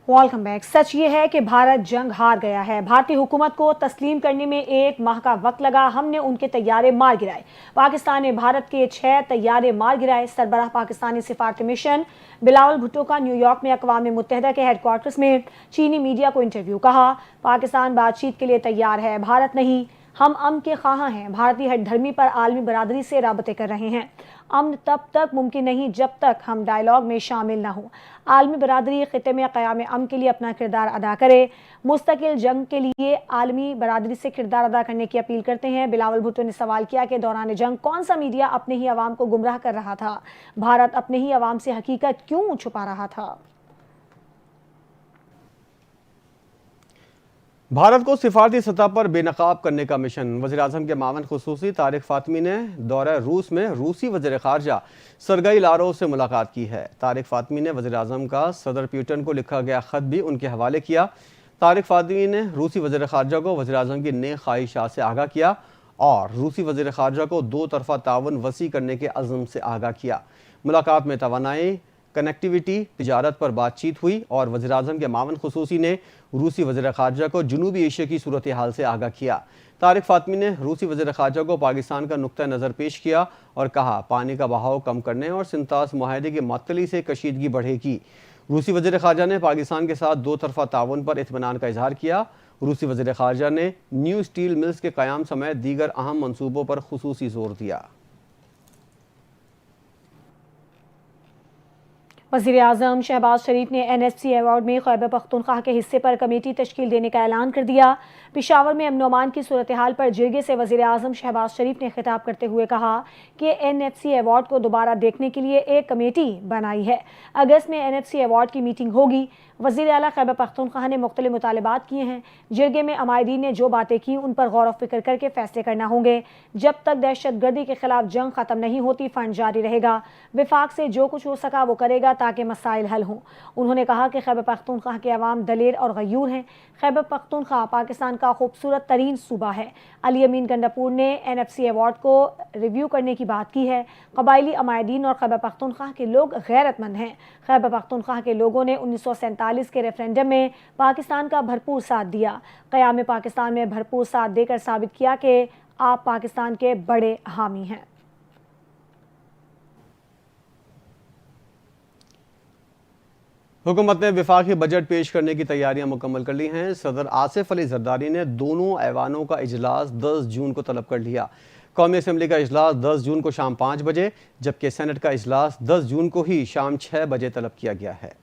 Welcome back. सच ये है कि भारत जंग हार गया है। भारतीय हुकूमत को तस्लीम करने में 1 माह का वक्त लगा। हमने उनके तैयारे मार गिराए। पाकिस्तान ने भारत के 6 तैयारे मार गिराए। सरबराह पाकिस्तानी सिफारती मिशन बिलावल भुट्टो का न्यूयॉर्क में अक़वाम मुत्तहिदा के हेडक्वार्टर्स में चीनी मीडिया को इंटरव्यू। कहा, पाकिस्तान बातचीत के लिए तैयार है, भारत नहीं। हम अमन के ख्वाह हैं। भारतीय हठधर्मी पर आलमी बरादरी से राबते कर रहे हैं। अमन तब तक मुमकिन नहीं जब तक हम डायलॉग में शामिल ना हो। आलमी बरादरी खिते में क़याम अमन के लिए अपना किरदार अदा करे। मुस्तकिल जंग के लिए आलमी बरादरी से किरदार अदा करने की अपील करते हैं। बिलावल भुट्टो ने सवाल किया कि दौरान जंग कौन सा मीडिया अपने ही अवाम को गुमराह कर रहा था? भारत अपने ही अवाम से हकीकत क्यों छुपा रहा था? भारत को सिफारती सतह पर बेनकाब करने का मिशन। वज़ीर-ए-आज़म के मावन खुसूसी तारिक फ़ातमी ने दौरे रूस में रूसी वज़ीर ख़ारजा सरगई लारोव से मुलाकात की है। तारिक फ़ातमी ने वज़ीर-ए-आज़म का सदर पुतिन को लिखा गया ख़त भी उनके हवाले किया। तारिक फ़ातमी ने रूसी वज़ीर ख़ारजा को वज़ीर-ए-आज़म की नेक ख्वाहिशात से आगाह किया और रूसी वज़ीर ख़ारजा को 2 तरफ़ा ताउन वसी करने के अज़्म से आगाह किया। मुलाकात में तवानाई, कनेक्टिविटी, तिजारत पर बातचीत हुई और वज़ीर-ए-आज़म के मावन खुसूसी ने रूसी वज़ीर ख़ारजा को जनूबी एशिया की सूरत हाल से आगाह किया। तारिक फ़ातमी ने रूसी वज़ीर ख़ारजा को पाकिस्तान का नुक्ता नज़र पेश किया और कहा, पानी का बहाव कम करने और सिंतास मुआहदे की मअतली से कशीदगी बढ़ेगी। रूसी वज़ीर ख़ारजा ने पाकिस्तान के साथ 2 तरफ़ा ताउन पर इत्मीनान का इजहार किया। रूसी वज़ीर ख़ारजा ने न्यू स्टील मिल्स के क़याम समेत दीगर अहम मनसूबों पर खुसूसी जोर दिया। वज़ीर-ए-आज़म शहबाज शरीफ ने NFC अवार्ड में खैबर पख्तूनख्वा के हिस्से पर कमेटी तश्कील देने का ऐलान कर दिया। पेशावर में अमन अमान की सूरत हाल पर जिरगे से वज़ीर-ए-आज़म शहबाज शरीफ ने खिताब करते हुए कहा कि NFC अवार्ड को दोबारा देखने के लिए एक कमेटी बनाई है। अगस्त में NFC अवार्ड की मीटिंग होगी। वज़ीर आला खैबर पख्तूनख्वा ने मुख्तलिफ मुतालबात किए हैं। जिरगे में अमायदीन ने जो बातें की उन पर गौर व फिक्र करके फैसले करना होंगे। जब तक दहशतगर्दी के खिलाफ जंग ख़त्म नहीं होती, फंड जारी रहेगा। विफाक से जो कुछ हो सका वो करेगा ताकि मसाइल हल हों। उन्होंने कहा कि खैबर पख्तूनख्वा के अवाम दलेर और गयूर हैं। खैबर पख्तूनख्वा पाकिस्तान का खूबसूरत तरीन सूबा है। अली अमीन गंडापुर ने NFC अवार्ड को रिव्यू करने की बात की है। कबायली अमायदीन और खैबर पख्तूनख्वा के लोग गैरतमंद हैं। खैबर पख्तूनख्वा के लोगों ने 1947 के रेफरेंडम में पाकिस्तान का भरपूर साथ दिया। क़याम पाकिस्तान में भरपूर साथ देकर साबित किया कि आप पाकिस्तान के बड़े हामी हैं। हुकूमत ने वफाकी बजट पेश करने की तैयारियां मुकम्मल कर ली हैं। सदर आसिफ अली जरदारी ने दोनों ऐवानों का इजलास 10 जून को तलब कर लिया। कौमी असम्बली का इजलास 10 जून को शाम 5 बजे जबकि सेनेट का इजलास 10 जून को ही शाम 6 बजे तलब किया गया है।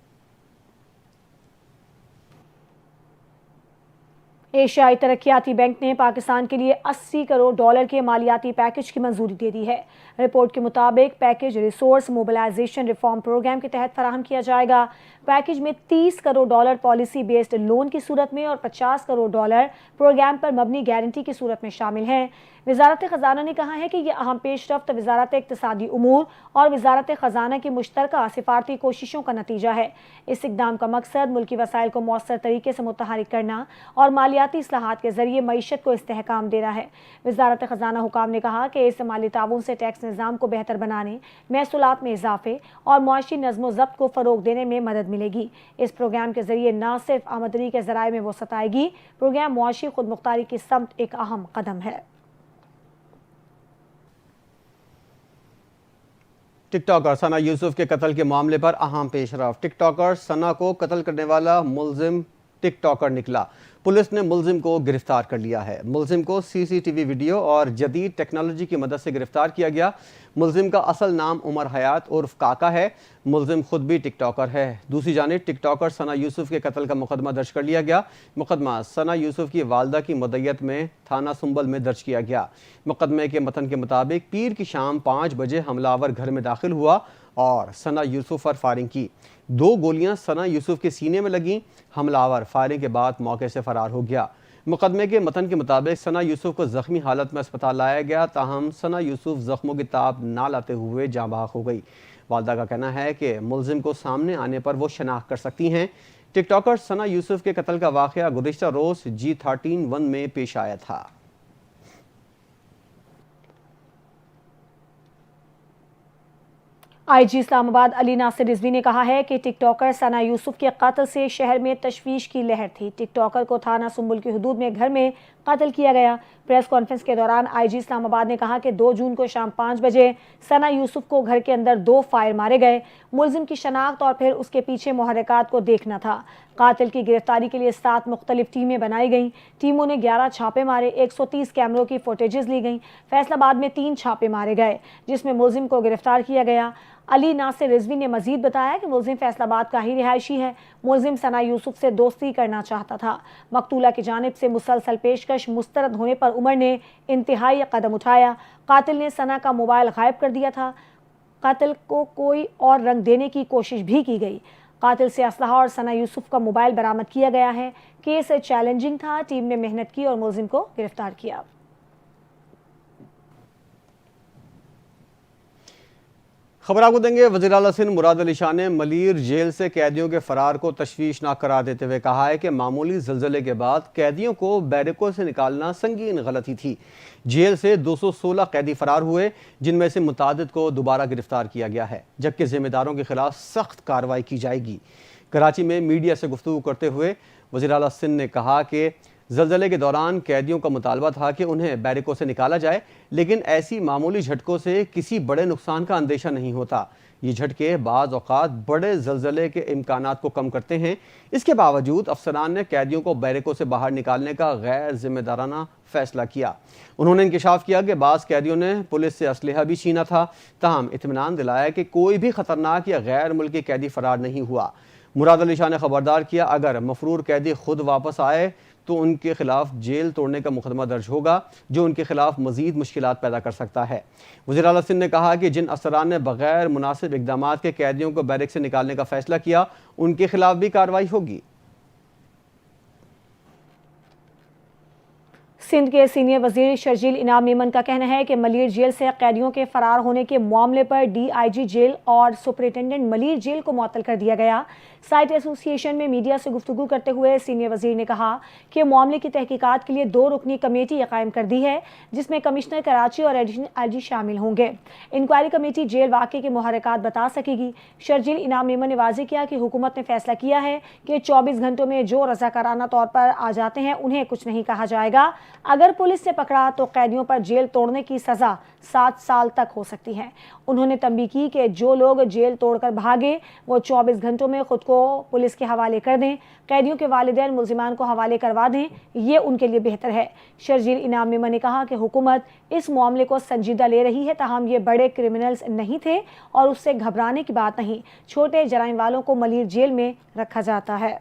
एशियाई तरक्याती बैंक ने पाकिस्तान के लिए $80 करोड़ के मालियाती पैकेज की मंजूरी दे दी है। रिपोर्ट के मुताबिक package resource mobilisation reform programme के तहत फराहम किया जाएगा। पैकेज में $30 करोड़ पॉलिसी बेस्ड लोन की सूरत में और $50 करोड़ प्रोग्राम पर मबनी गारंटी की सूरत में शामिल हैं। वजारत खजाना ने कहा है कि यह अहम पेशरफ्त वजारत इक्तिसादी उमूर और वजारत खजाना की मुश्तरका सिफारती कोशिशों का नतीजा है। इस इक़दाम का मकसद मुल्की वसाइल को मौसर तरीके से मुतहरिक करना और मालियाती इस्लाहात के जरिए मईशत को इस्तेहकाम देना है। वजारत खजाना हुकाम ने कहा कि इस माली ताउन से टैक्स निज़ाम को बेहतर बनाने, महसूलात में इजाफे और मुआशी नज़्म ज़ब्त को फ़रोग देने में मदद मिलेगी। इस प्रोग्राम के जरिए न सिर्फ आमदनी के ज़राए में वसअत आएगी, प्रोग्राम मुआशी खुद मुख्तारी की समत एक अहम कदम है। टिकटॉकर सना यूसुफ के कत्ल के मामले पर अहम पेशरफ। टिकटॉकर सना को कत्ल करने वाला मुलजिम टिकटॉकर निकला। पुलिस ने मुलजिम को गिरफ्तार कर लिया है। मुलजिम को CCTV वीडियो और जदीद टेक्नोलॉजी की मदद से गिरफ्तार किया गया। मुलजिम का असल नाम उमर हयात उर्फ काका है। मुलजिम खुद भी टिकटॉकर है। दूसरी जानिब टिकटॉकर सना यूसुफ के कत्ल का मुकदमा दर्ज कर लिया गया। मुकदमा सना यूसुफ की वालदा की मुद्दत में थाना सुंबल में दर्ज किया गया। मुकदमे के मतन के मुताबिक पीर की शाम 5 बजे हमलावर घर में दाखिल हुआ और सना यूसुफ पर फायरिंग की। 2 गोलियां सना यूसुफ के सीने में लगीं। हमलावर फायरिंग के बाद मौके से फरार हो गया। मुकदमे के मतन के मुताबिक सना यूसुफ को जख्मी हालत में अस्पताल लाया गया, ताहम सना यूसुफ जख्मों की ताब ना लाते हुए जाँ बहक हो गई। वालदा का कहना है कि मुलजिम को सामने आने पर वो शनाख्त कर सकती हैं। टिकटॉकर सना यूसुफ के कत्ल का वाक़या गुज़िश्ता रोज़ G13-1 में पेश आया था। IG इस्लामाबाद अली नासिर रिजवी ने कहा है कि टिकटॉकर सना यूसुफ के कत्ल से शहर में तशवीश की लहर थी। टिकटॉकर को थाना सुंबुल की हुदूद में घर में कत्ल किया गया। प्रेस कॉन्फ्रेंस के दौरान IG इस्लामाबाद ने कहा कि 2 जून को शाम 5 बजे सना यूसुफ को घर के अंदर 2 फायर मारे गए। मुलजिम की शनाख्त और फिर उसके पीछे मुहर्रिकात को देखना था। कातिल की गिरफ्तारी के लिए 7 मुख्तलिफ टीमें बनाई गईं। टीमों ने 11 छापे मारे, 130 कैमरों की फुटेजेस ली गईं। फैसलाबाद में 3 छापे मारे गए जिसमें मुलजिम को गिरफ्तार किया गया। अली नासिर रिजवी ने मजीद बताया कि मुलजिम फैसलाबाद का ही रिहायशी है। मुलजिम सना यूसुफ से दोस्ती करना चाहता था। मकतूला की जानिब से मुसलसल पेशकश मुस्तरद होने पर उमर ने इंतहाई कदम उठाया। कातिल ने सना का मोबाइल गायब कर दिया था। कातिल को कोई और रंग देने की कोशिश भी की गई। कातिल से असलहा और सना यूसुफ का मोबाइल बरामद किया गया है। केस चैलेंजिंग था। टीम ने मेहनत की और मुलजिम को गिरफ्तार किया। खबर आपको देंगे। वज़ीर आला सिंध मुराद अली शाह ने मलीर जेल से कैदियों के फरार को तशवीशनाक करार देते हुए कहा है कि मामूली ज़लज़ले के बाद कैदियों को बैरकों से निकालना संगीन गलती थी। जेल से 216 कैदी फरार हुए, जिनमें से मुतादिद को दोबारा गिरफ्तार किया गया है, जबकि जिम्मेदारों के खिलाफ सख्त कार्रवाई की जाएगी। कराची में मीडिया से गुफ्तगू करते हुए वज़ीर आला सिंध ने कहा कि ज़लज़ले के दौरान कैदियों का मुतालबा था कि उन्हें बैरकों से निकाला जाए, लेकिन ऐसी मामूली झटकों से किसी बड़े नुकसान का अंदेशा नहीं होता। ये झटके बाज़ औक़ात बड़े ज़लज़ले के इम्कानात को कम करते हैं। इसके बावजूद अफसरान ने कैदियों को बैरकों से बाहर निकालने का गैर जिम्मेदाराना फैसला किया। उन्होंने इंकशाफ किया कि बाज़ कैदियों ने पुलिस से असलहा भी छीना था, ताहम इत्मीनान दिलाया कि कोई भी ख़तरनाक या गैर मुल्की कैदी फरार नहीं हुआ। मुराद अली शाह ने खबरदार किया, अगर मफरूर कैदी खुद वापस आए तो उनके खिलाफ जेल तोड़ने का मुकदमा दर्ज होगा, जो उनके खिलाफ मजीद मुश्किलात पैदा कर सकता है। वज़ीर आला सिंध ने कहा कि जिन अफसरान ने बगैर मुनासिब इक़दामात के कैदियों को बैरक से निकालने का फैसला किया, उनके खिलाफ भी कार्रवाई होगी। सिंध के सीनियर वजीर शर्जील इनाम मेमन का कहना है कि मलीर जेल से कैदियों के फरार होने के मामले पर DIG जेल और सुपरिटेंडेंट मलीर जेल को मुअत्तल कर दिया गया। साइट एसोसिएशन में मीडिया से गुफ्तगू करते हुए सीनियर वजीर ने कहा कि मामले की तहकीकात के लिए 2 रुकनी कमेटी कायम कर दी है, जिसमें कमिश्नर कराची और एडिशनल IG शामिल होंगे। इंक्वायरी कमेटी जेल वाक़े के मुहर्रिकात बता सकेगी। शर्जील इनाम मेमन ने वाज़ेह किया कि हुकूमत ने फैसला किया है कि 24 घंटों में जो रज़ाकाराना तौर पर आ जाते हैं उन्हें कुछ नहीं कहा जाएगा। अगर पुलिस से पकड़ा तो कैदियों पर जेल तोड़ने की सज़ा 7 साल तक हो सकती है। उन्होंने तंबीह की कि जो लोग जेल तोड़कर भागे वो 24 घंटों में खुद को पुलिस के हवाले कर दें। कैदियों के वालिदैन मुल्जिमान को हवाले करवा दें, ये उनके लिए बेहतर है। शर्जील इनाम मेमन ने कहा कि हुकूमत इस मामले को संजीदा ले रही है, ताहम ये बड़े क्रिमिनल्स नहीं थे और उससे घबराने की बात नहीं। छोटे जराइम वालों को मलीर जेल में रखा जाता है।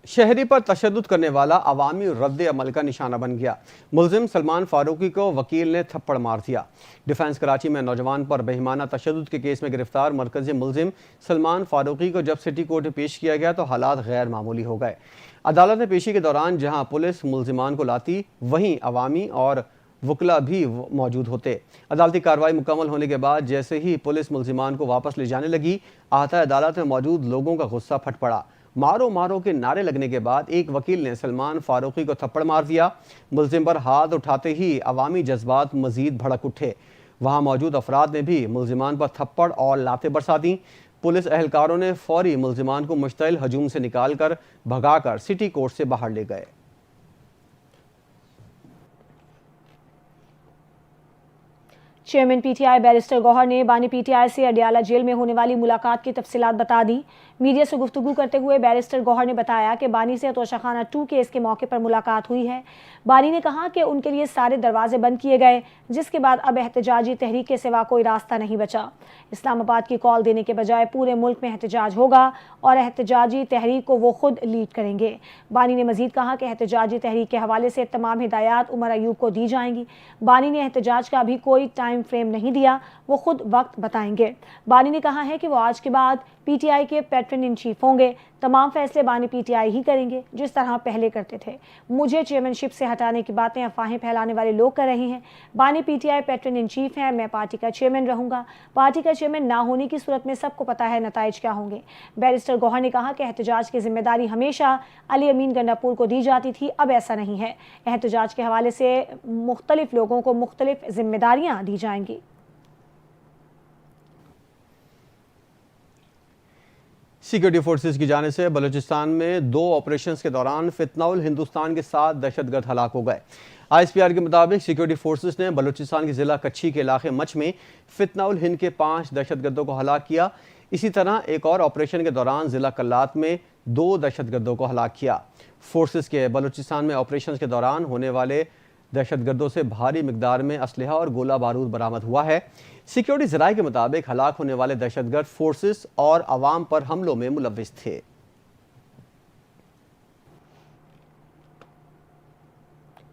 शहरी पर तशद्दुद करने वाला अवामी रद्द अमल का निशाना बन गया। मुलजिम सलमान फारूकी को वकील ने थप्पड़ मार दिया। डिफेंस कराची में नौजवान पर बेईमाना तशद्दुद के केस में गिरफ्तार मरकजी मुलजिम सलमान फारूकी को जब सिटी कोर्ट में पेश किया गया तो हालात गैर मामूली हो गए। अदालत में पेशी के दौरान जहां पुलिस मुलजिमान को लाती, वहीं अवामी और वकला भी मौजूद होते। अदालती कार्रवाई मुकम्मल होने के बाद जैसे ही पुलिस मुलजिमान को वापस ले जाने लगी, आहता अदालत में मौजूद लोगों का गुस्सा फट पड़ा। मारो मारो के नारे लगने के बाद एक वकील ने सलमान फारूकी को थप्पड़ मार दिया। मुलजिम पर हाथ उठाते ही अवामी जज्बात मजीद भड़क उठे। वहां मौजूद अफराद ने भी मुलजिमान पर थप्पड़ और लातें बरसा दी। पुलिस एहलकारों ने फौरी मुलजिमान को मुश्तइल हजूम से निकालकर भगाकर सिटी कोर्ट से बाहर ले गए। चेयरमैन PTI बैरिस्टर गौहर ने बानी PTI से अडियाला जेल में होने वाली मुलाकात की तफसीलात बता दी। मीडिया से गुफ्तगू करते हुए बैरिस्टर गौहर ने बताया कि बानी से तोशाखाना 2 केस के मौके पर मुलाकात हुई है। बानी ने कहा कि उनके लिए सारे दरवाजे बंद किए गए, जिसके बाद अब एहतजाजी तहरीक के सिवा कोई रास्ता नहीं बचा। इस्लामाबाद की कॉल देने के बजाय पूरे मुल्क में एहतजाज होगा और एहतजाजी तहरीक को वो खुद लीड करेंगे। बानी ने मजीद कहा कि एहतजाजी तहरीक के हवाले से तमाम हिदायत उमर अयूब को दी जाएंगी। बानी ने एहतजाज का अभी कोई टाइम ٹائم فریم نہیں دیا، وہ خود وقت بتائیں گے۔ بانی نے کہا ہے کہ وہ آج کے بعد پی ٹی آئی کے پیٹرن ان چیف ہوں گے، تمام فیصلے بانی پی ٹی آئی ہی کریں گے جس طرح پہلے کرتے تھے۔ مجھے چیئرمین شپ سے ہٹانے کی باتیں افواہیں پھیلانے والے لوگ کر رہے ہیں۔ بانی P T I pattern in chief ہیں، میں پارٹی کا چیئرمین رہوں گا۔ پارٹی کا چیئرمین نہ ہونے کی صورت میں سب کو پتہ ہے نتائج کیا ہوں گے۔ بیرسٹر گوہر نے کہا کہ احتجاج کی ذمہ داری ہمیشہ علی امین گنڈاپور کو دی جاتی تھی، اب ایسا نہیں ہے۔ احتجاج کے حوالے سے مختلف لوگوں کو مختلف ذمہ داریاں دی جائیں گی۔ سیکیورٹی فورسز کی جانب سے بلوچستان میں 2 آپریشنز کے دوران فتنہ الہندوستان کے 7 دہشت گرد ہلاک ہو گئے۔ آئی ایس پی آر کے مطابق سیکیورٹی فورسز نے بلوچستان کے ضلع کچھی کے علاقے مچ میں فتنہ الہند کے 5 دہشت گردوں کو ہلاک کیا۔ اسی طرح ایک اور آپریشن کے دوران ضلع کلات میں 2 دہشت گردوں کو ہلاک کیا۔ فورسز کے بلوچستان میں آپریشنز کے دوران ہونے والے دہشت گردوں سے بھاری مقدار میں اسلحہ اور گولہ بارود برآمد ہوا ہے۔ سیکیورٹی ذرائع کے مطابق ہلاک ہونے والے دہشت گرد فورسز اور عوام پر حملوں میں ملوث تھے۔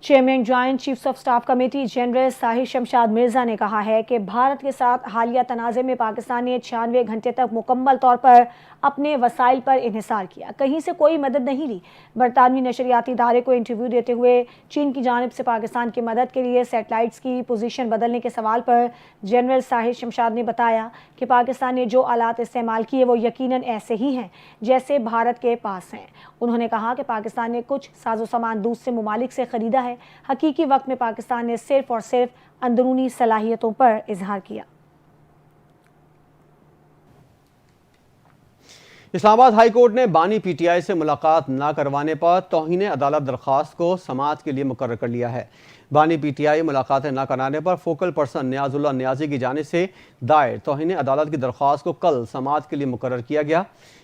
Chairman joint chiefs of staff committee general Sahir Shamshad Mirza نے کہا ہے کہ بھارت کے ساتھ حالیہ تنازع میں پاکستان نے 96 گھنٹے تک مکمل طور پر اپنے وسائل پر انحصار کیا، کہیں سے کوئی مدد نہیں لی۔ برطانوی نشریاتی ادارے کو انٹرویو دیتے ہوئے چین کی جانب سے پاکستان کی مدد کے لیے سیٹلائٹس کی پوزیشن بدلنے کے سوال پر جنرل ساحر شمشاد نے بتایا کہ پاکستان نے جو آلات استعمال کیے وہ یقیناً ایسے ہی ہیں جیسے بھارت کے پاس ہیں۔ انہوں نے کہا کہ پاکستان نے کچھ ساز و سامان دوسرے ممالک سے خریدا ہے، حقیقی وقت میں پاکستان نے صرف اور صرف اندرونی صلاحیتوں پر اظہار کیا۔ اسلام آباد ہائی کورٹ نے بانی پی ٹی آئی سے ملاقات نہ کروانے پر توہین عدالت درخواست کو سماعت کے لیے مقرر کر لیا ہے۔ بانی پی ٹی آئی ملاقاتیں نہ کرانے پر فوکل پرسن نیاز اللہ نیازی کی جانب سے دائر توہین عدالت کی درخواست کو کل سماعت کے لیے مقرر کیا گیا۔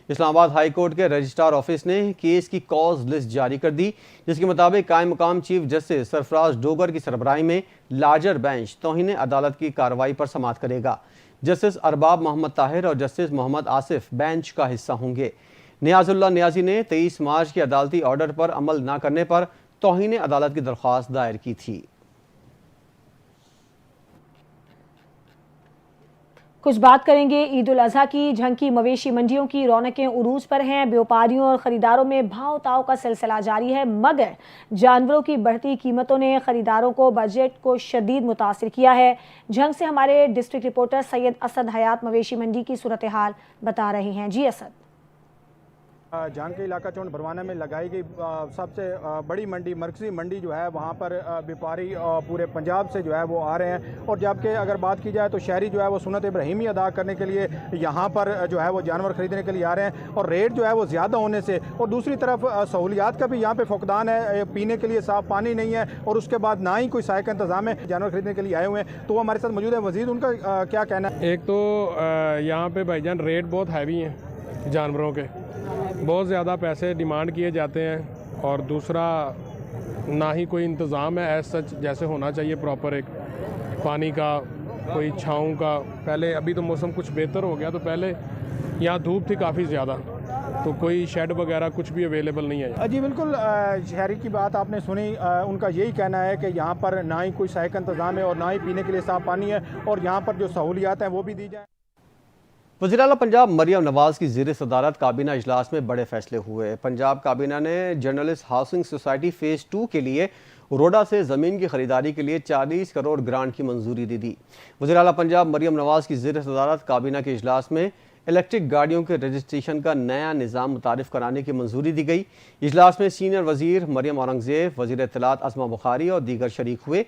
اسلام آباد ہائی کورٹ کے رجسٹرار آفس نے کیس کی کاز لسٹ جاری کر دی، جس کے مطابق قائم مقام چیف جسٹس سرفراز ڈوگر کی سربراہی میں لارجر بینچ توہین عدالت کی کارروائی پر سماعت کرے گا۔ جسٹس ارباب محمد طاہر اور جسٹس محمد آصف بینچ کا حصہ ہوں گے۔ نیاز اللہ نیازی نے 23 مارچ کے عدالتی آرڈر پر عمل نہ کرنے پر توہین عدالت کی درخواست دائر کی تھی۔ کچھ بات کریں گے عید الاضحیٰ کی۔ جھنکی مویشی منڈیوں کی رونقیں عروج پر ہیں، بیوپاریوں اور خریداروں میں بھاؤ تاؤ کا سلسلہ جاری ہے، مگر جانوروں کی بڑھتی قیمتوں نے خریداروں کو بجٹ کو شدید متاثر کیا ہے۔ جھنگ سے ہمارے ڈسٹرکٹ رپورٹر سید اسد حیات مویشی منڈی کی صورتحال بتا رہے ہیں۔ جی اسد۔ جھنگ کے علاقہ چونڈ بھروانے میں لگائی گئی سب سے بڑی منڈی مرکزی منڈی جو ہے وہاں پر بیپاری پورے پنجاب سے جو ہے وہ آ رہے ہیں، اور جبکہ اگر بات کی جائے تو شہری جو ہے وہ سنت ابراہیمی ادا کرنے کے لیے یہاں پر جو ہے وہ جانور خریدنے کے لیے آ رہے ہیں، اور ریٹ جو ہے وہ زیادہ ہونے سے اور دوسری طرف سہولیات کا بھی یہاں پہ فقدان ہے، پینے کے لیے صاف پانی نہیں ہے اور اس کے بعد نہ ہی کوئی سائے کا انتظام ہے۔ جانور خریدنے کے لیے آئے ہوئے ہیں تو وہ ہمارے ساتھ موجود ہے، مزید ان کا کیا کہنا ہے؟ ایک تو یہاں پہ بھائی جان ریٹ بہت ہیوی ہیں، جانوروں کے بہت زیادہ پیسے ڈیمانڈ کیے جاتے ہیں، اور دوسرا نہ ہی کوئی انتظام ہے ایز سچ جیسے ہونا چاہیے پراپر، ایک پانی کا کوئی چھاؤں کا۔ پہلے ابھی تو موسم کچھ بہتر ہو گیا، تو پہلے یہاں دھوپ تھی کافی زیادہ، تو کوئی شیڈ وغیرہ کچھ بھی اویلیبل نہیں ہے۔ جی بالکل، شہری کی بات آپ نے سنی، ان کا یہی کہنا ہے کہ یہاں پر نہ ہی کوئی سائے کا انتظام ہے اور نہ ہی پینے کے لیے صاف پانی ہے، اور یہاں پر جو سہولیات ہیں وہ بھی دی جائیں۔ وزیر اعلیٰ پنجاب مریم نواز کی زیر صدارت کابینہ اجلاس میں بڑے فیصلے ہوئے۔ پنجاب کابینہ نے جرنلسٹ ہاؤسنگ سوسائٹی فیز 2 کے لیے روڈا سے زمین کی خریداری کے لیے 40 کروڑ گرانٹ کی منظوری دے دی۔ وزیر اعلیٰ پنجاب مریم نواز کی زیر صدارت کابینہ کے اجلاس میں الیکٹرک گاڑیوں کے رجسٹریشن کا نیا نظام متعارف کرانے کی منظوری دی گئی۔ اجلاس میں سینئر وزیر مریم اورنگزیب، وزیر اطلاعات عظمہ بخاری اور دیگر شریک ہوئے۔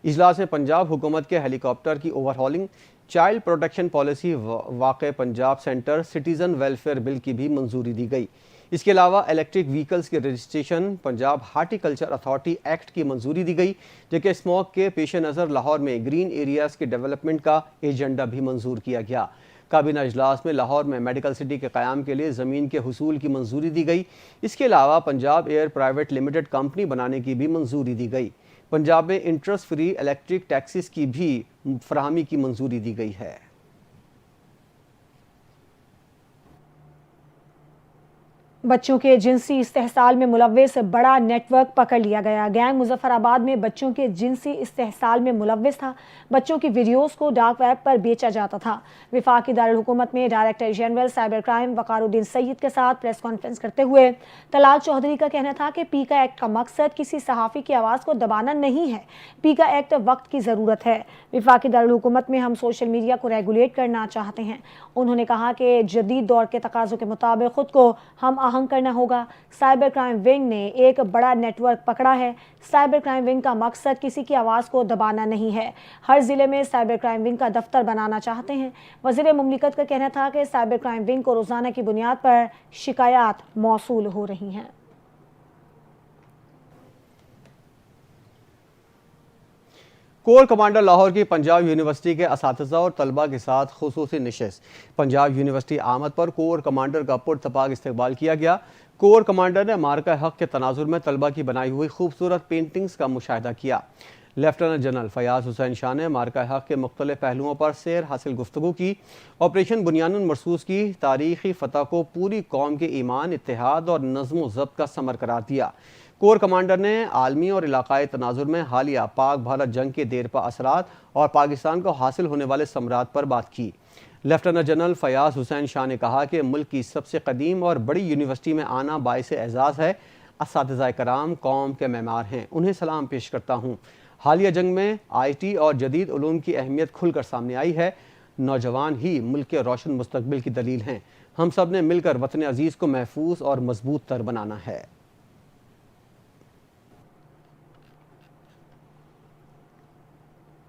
اجلاس میں پنجاب حکومت کے ہیلی کاپٹر کی over hauling, child protection policy واقع پنجاب سینٹر، سٹیزن ویلفیئر بل کی بھی منظوری دی گئی۔ اس کے علاوہ الیکٹرک وہیکلز کے registration, Punjab horti culture authority act کی منظوری دی گئی، جبکہ اسموگ کے پیش نظر لاہور میں گرین ایریاز کے ڈیولپمنٹ کا ایجنڈا بھی منظور کیا گیا۔ کابینہ اجلاس میں لاہور میں میڈیکل سٹی کے قیام کے لیے زمین کے حصول کی منظوری دی گئی۔ اس کے علاوہ Punjab air private limited company بنانے کی بھی منظوری دی گئی۔ پنجاب میں انٹرسٹ فری الیکٹرک ٹیکسز کی بھی فراہمی کی منظوری دی گئی ہے۔ बच्चों के जिनसी इस्तेहसाल में मुलव्विस बड़ा नेटवर्क पकड़ लिया गया। गैंग मुजफ्फराबाद में बच्चों के जिनसी इस्तेहसाल में मुलव्विस था। बच्चों की वीडियोस को डार्क वेब पर बेचा जाता था। वफाकी दारुल हुकूमत में director general cyber crime Waqaruddin Saeed के साथ प्रेस कॉन्फ्रेंस करते हुए तलाल चौधरी का कहना था कि पीका एक्ट का मकसद किसी सहाफ़ी की आवाज़ को दबाना नहीं है। पीका एक्ट वक्त की ज़रूरत है। वफाकी दारुल हुकूमत में हम सोशल मीडिया को रेगुलेट करना चाहते हैं। उन्होंने कहा कि जदीद दौर के तकाज़ों के मुताबिक खुद को हम आहंग करना होगा। साइबर क्राइम विंग ने एक बड़ा नेटवर्क पकड़ा है। साइबर क्राइम विंग का मकसद किसी की आवाज़ को दबाना नहीं है। हर ज़िले में साइबर क्राइम विंग का दफ्तर बनाना चाहते हैं। वज़ीर मुमलिकत का कहना था कि साइबर क्राइम विंग को रोज़ाना की बुनियाद पर शिकायत मौसूल हो रही हैं। कोर कमांडर लाहौर की पंजाब यूनिवर्सिटी के असातिज़ा और तलबा के साथ खुसूसी नशिस्त। पंजाब यूनिवर्सिटी आमद पर कोर कमांडर का पुरतपाक इस्तकबाल किया गया। कोर कमांडर ने मार्का हक के तनाजुर में तलबा की बनाई हुई खूबसूरत पेंटिंग्स का मुशाहिदा किया। लेफ्टिनेंट जनरल फयाज हुसैन शाह ने मार्का हक के मुख्तलिफ पहलुओं पर सैर हासिल गुफ्तगू की। ऑपरेशन बुनियानुन मरसूस की तारीखी फतह को पूरी कौम के ईमान, इत्तेहाद और नज़्म ज़ब्त का समर करार दिया। कोर कमांडर ने आलमी और इलाकाई तनाजुर में हालिया पाक भारत जंग के देरपा असरात और पाकिस्तान को हासिल होने वाले समरात पर बात की। लेफ्टिनेंट जनरल फयाज हुसैन शाह ने कहा कि मुल्क की सबसे कदीम और बड़ी यूनिवर्सिटी में आना बाइस एजाज़ है। असातिज़ा कराम कौम के मेमार हैं, उन्हें सलाम पेश करता हूँ। हालिया जंग में IT और जदीद उलूम की अहमियत खुलकर सामने आई है। नौजवान ही मुल्क के रोशन मुस्तकबिल की दलील हैं। हम सब ने मिलकर वतन अजीज़ को महफूज और मजबूत तर बनाना है।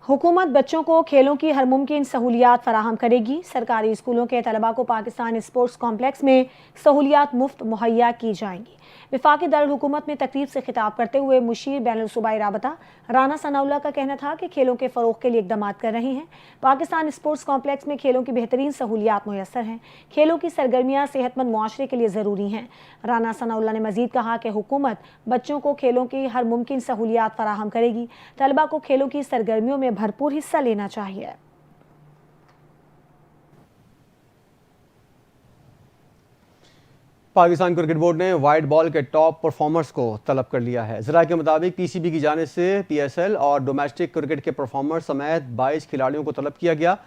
हुकूमत बच्चों को खेलों की हर मुमकिन सहूलियात फराहम करेगी। सरकारी स्कूलों के तलबा को पाकिस्तान स्पोर्ट्स कॉम्प्लेक्स में सहूलियात मुफ्त मुहैया की जाएंगी। वफाकी दारुल हुकूमत में तकरीब से खिताब करते हुए मुशीर बैनुल सूबाई राबता राना सनाउल्लाह का कहना था कि खेलों के फ़रोग़ के लिए इक़दाम कर रहे हैं। पाकिस्तान स्पोर्ट्स कॉम्प्लेक्स में खेलों की बेहतरीन सहूलियात मुयस्सर हैं। खेलों की सरगर्मियाँ सेहतमंद मुआशरे के लिए ज़रूरी हैं। राना सनाउल्लाह ने मज़ीद कहा कि हुकूमत बच्चों को खेलों की हर मुमकिन सहूलियात फराहम करेगी। तलबा को खेलों की सरगर्मियों में भरपूर हिस्सा लेना चाहिए। पाकिस्तान क्रिकेट बोर्ड ने वाइट बॉल के टॉप परफॉर्मर्स को तलब कर लिया है। ज़रा के मुताबिक PCB की जानिब से PSL और डोमेस्टिक क्रिकेट के परफॉर्मर समेत 22 खिलाड़ियों को तलब किया गया।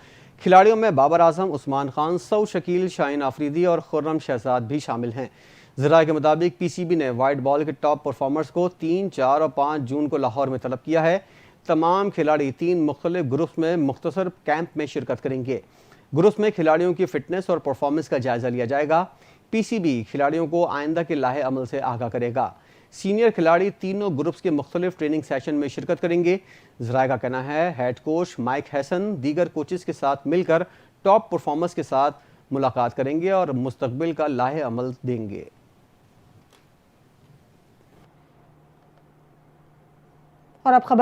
खिलाड़ियों में बाबर आजम, उस्मान खान, सऊद शकील, शाहीन आफरीदी और खुर्रम शहजाद भी शामिल हैं। ज़रा के मुताबिक PCB ने वाइट बॉल के टॉप परफॉर्मर्स को 3, 4 और 5 जून को लाहौर में तलब किया है। तमाम खिलाड़ी 3 मुख्तलिफ ग्रुप्स में मुख्तसर कैंप में शिरकत करेंगे। ग्रुप्स में खिलाड़ियों की फिटनेस और परफॉर्मेंस का जायज़ा लिया जाएगा। PCB खिलाड़ियों को आइंदा के लाहे अमल से आगाह करेगा। सीनियर खिलाड़ी तीनों ग्रुप्स के मुख्तलिफ ट्रेनिंग सेशन में शिरकत करेंगे। ज़राए का कहना है हेड कोच माइक हैसन दीगर कोचेस के साथ मिलकर टॉप परफॉर्मर्स के साथ मुलाकात करेंगे और मुस्तकबिल का लाहे अमल देंगे। और अब खबर